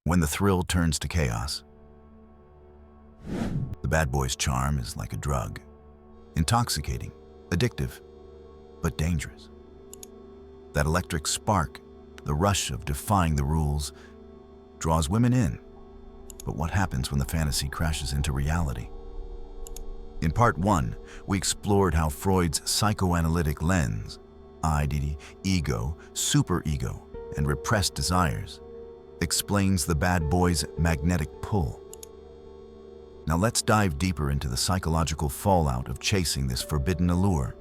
when the thrill turns to chaos. The bad boy's charm is like a drug, intoxicating, addictive, but dangerous. That electric spark, the rush of defying the rules, draws women in. But what happens when the fantasy crashes into reality? In part 1, we explored how Freud's psychoanalytic lens, ID, ego, superego, and repressed desires, explains the bad boy's magnetic pull. Now let's dive deeper into the psychological fallout of chasing this forbidden allure,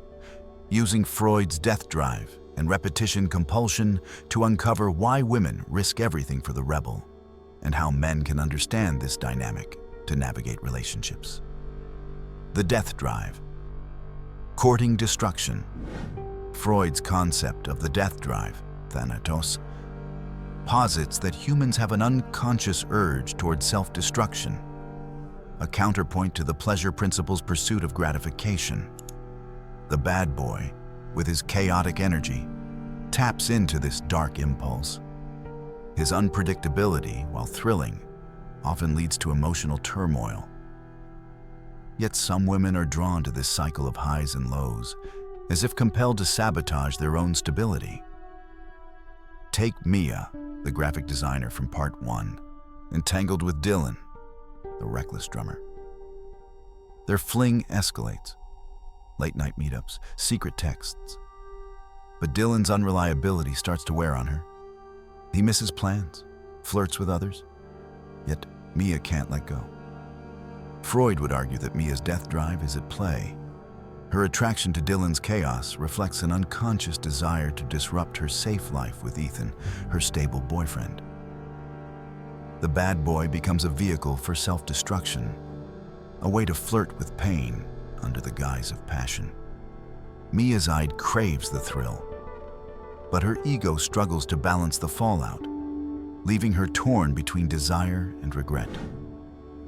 using Freud's death drive and repetition compulsion to uncover why women risk everything for the rebel, and how men can understand this dynamic to navigate relationships. The death drive. Courting destruction. Freud's concept of the death drive, thanatos, posits that humans have an unconscious urge toward self-destruction, a counterpoint to the pleasure principle's pursuit of gratification. The bad boy, with his chaotic energy, taps into this dark impulse. His unpredictability, while thrilling, often leads to emotional turmoil. Yet some women are drawn to this cycle of highs and lows, as if compelled to sabotage their own stability. Take Mia, the graphic designer from part 1, entangled with Dylan, the reckless drummer. Their fling escalates. Late-night meetups, secret texts. But Dylan's unreliability starts to wear on her. He misses plans, flirts with others, yet Mia can't let go. Freud would argue that Mia's death drive is at play. Her attraction to Dylan's chaos reflects an unconscious desire to disrupt her safe life with Ethan, her stable boyfriend. The bad boy becomes a vehicle for self-destruction, a way to flirt with pain under the guise of passion. Mia's eye craves the thrill, but her ego struggles to balance the fallout, leaving her torn between desire and regret.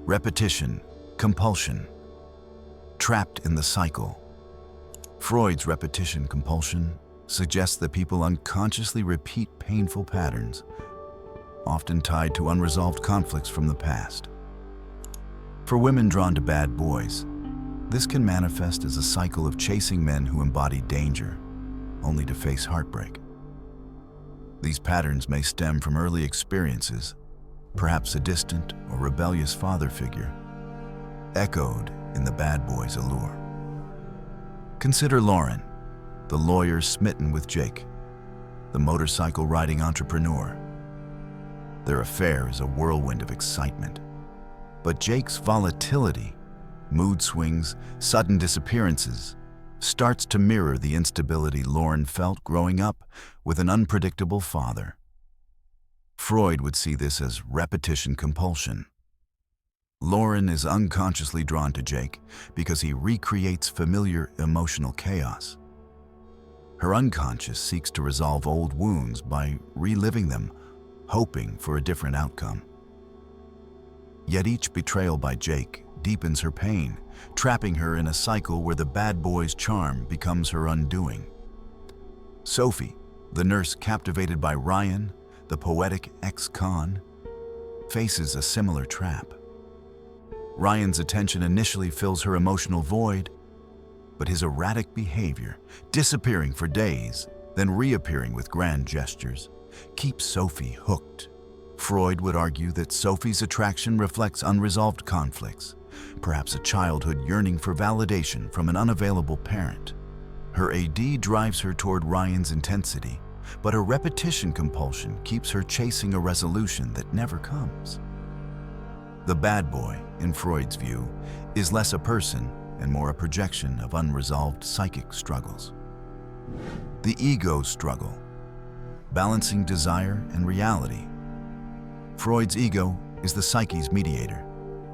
Repetition, compulsion, trapped in the cycle. Freud's repetition compulsion suggests that people unconsciously repeat painful patterns, often tied to unresolved conflicts from the past. For women drawn to bad boys, this can manifest as a cycle of chasing men who embody danger, only to face heartbreak. These patterns may stem from early experiences, perhaps a distant or rebellious father figure, echoed in the bad boy's allure. Consider Lauren, the lawyer smitten with Jake, the motorcycle-riding entrepreneur. Their affair is a whirlwind of excitement, but Jake's volatility, mood swings, sudden disappearances, starts to mirror the instability Lauren felt growing up with an unpredictable father. Freud would see this as repetition compulsion. Lauren is unconsciously drawn to Jake because he recreates familiar emotional chaos. Her unconscious seeks to resolve old wounds by reliving them, hoping for a different outcome. Yet each betrayal by Jake deepens her pain, trapping her in a cycle where the bad boy's charm becomes her undoing. Sophie, the nurse captivated by Ryan, the poetic ex-con, faces a similar trap. Ryan's attention initially fills her emotional void, but his erratic behavior, disappearing for days, then reappearing with grand gestures, keeps Sophie hooked. Freud would argue that Sophie's attraction reflects unresolved conflicts, perhaps a childhood yearning for validation from an unavailable parent. Her AD drives her toward Ryan's intensity, but her repetition compulsion keeps her chasing a resolution that never comes. The bad boy, in Freud's view, is less a person and more a projection of unresolved psychic struggles. The ego struggle, balancing desire and reality. Freud's ego is the psyche's mediator,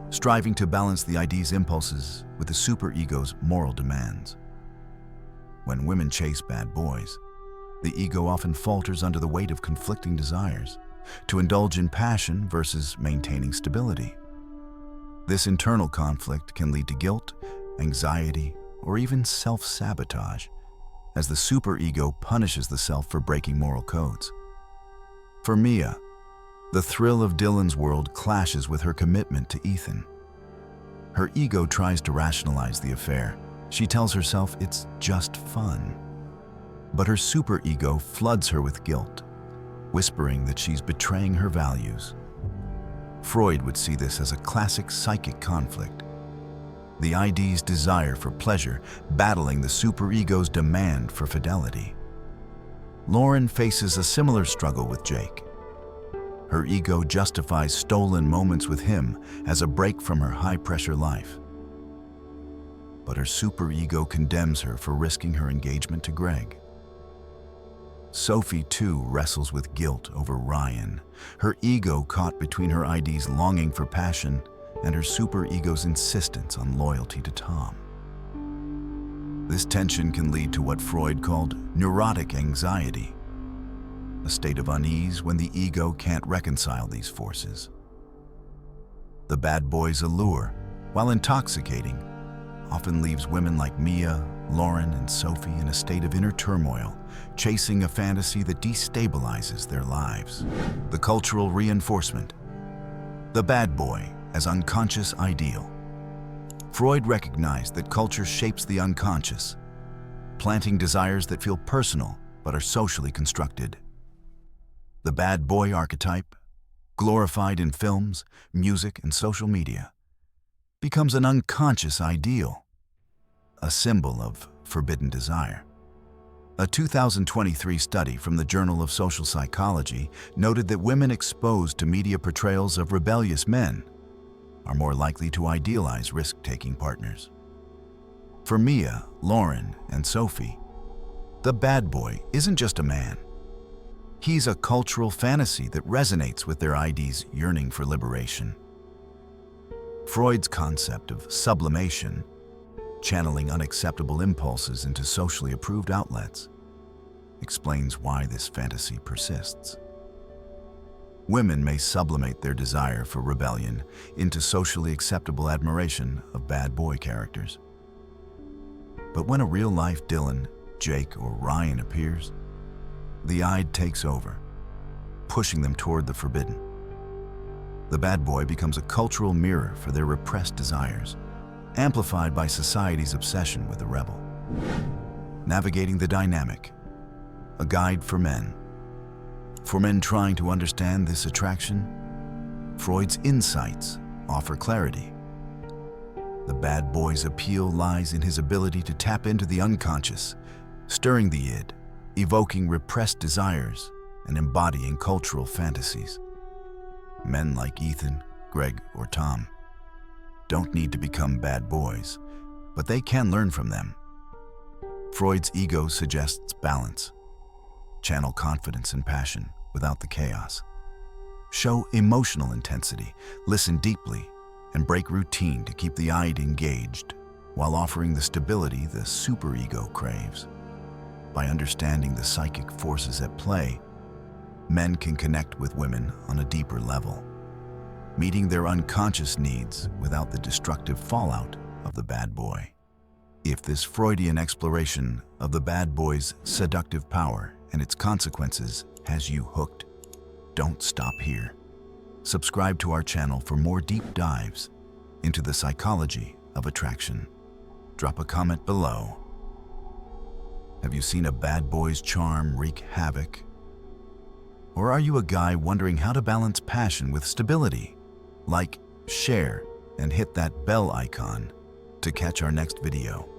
striving to balance the ID's impulses with the superego's moral demands. When women chase bad boys, the ego often falters under the weight of conflicting desires, to indulge in passion versus maintaining stability. This internal conflict can lead to guilt, anxiety, or even self-sabotage, as the superego punishes the self for breaking moral codes. For Mia, The thrill of Dylan's world clashes with her commitment to Ethan. Her ego tries to rationalize the affair. She tells herself it's just fun. But her superego floods her with guilt, whispering that she's betraying her values. Freud would see this as a classic psychic conflict. The ID's desire for pleasure battling the superego's demand for fidelity. Lauren faces a similar struggle with Jake. Her ego justifies stolen moments with him as a break from her high-pressure life. But her superego condemns her for risking her engagement to Greg. Sophie, too, wrestles with guilt over Ryan, her ego caught between her ID's longing for passion and her superego's insistence on loyalty to Tom. This tension can lead to what Freud called neurotic anxiety, a state of unease when the ego can't reconcile these forces. The bad boy's allure, while intoxicating, often leaves women like Mia, Lauren, and Sophie in a state of inner turmoil, chasing a fantasy that destabilizes their lives. The cultural reinforcement. The bad boy as unconscious ideal. Freud recognized that culture shapes the unconscious, planting desires that feel personal but are socially constructed. The bad boy archetype, glorified in films, music, and social media, becomes an unconscious ideal, a symbol of forbidden desire. A 2023 study from the Journal of Social Psychology noted that women exposed to media portrayals of rebellious men are more likely to idealize risk-taking partners. For Mia, Lauren, and Sophie, the bad boy isn't just a man. He's a cultural fantasy that resonates with their ID's yearning for liberation. Freud's concept of sublimation, channeling unacceptable impulses into socially approved outlets, explains why this fantasy persists. Women may sublimate their desire for rebellion into socially acceptable admiration of bad boy characters. But when a real-life Dylan, Jake, or Ryan appears, the id takes over, pushing them toward the forbidden. The bad boy becomes a cultural mirror for their repressed desires, amplified by society's obsession with the rebel. Navigating the dynamic, a guide for men. For men trying to understand this attraction, Freud's insights offer clarity. The bad boy's appeal lies in his ability to tap into the unconscious, stirring the id, evoking repressed desires, and embodying cultural fantasies. Men like Ethan, Greg, or Tom don't need to become bad boys, but they can learn from them. Freud's ego suggests balance. Channel confidence and passion without the chaos. Show emotional intensity, listen deeply, and break routine to keep the id engaged while offering the stability the superego craves. By understanding the psychic forces at play, men can connect with women on a deeper level, meeting their unconscious needs without the destructive fallout of the bad boy. If this Freudian exploration of the bad boy's seductive power and its consequences has you hooked, don't stop here. Subscribe to our channel for more deep dives into the psychology of attraction. Drop a comment below. Have you seen a bad boy's charm wreak havoc? Or are you a guy wondering how to balance passion with stability? Like, share, and hit that bell icon to catch our next video.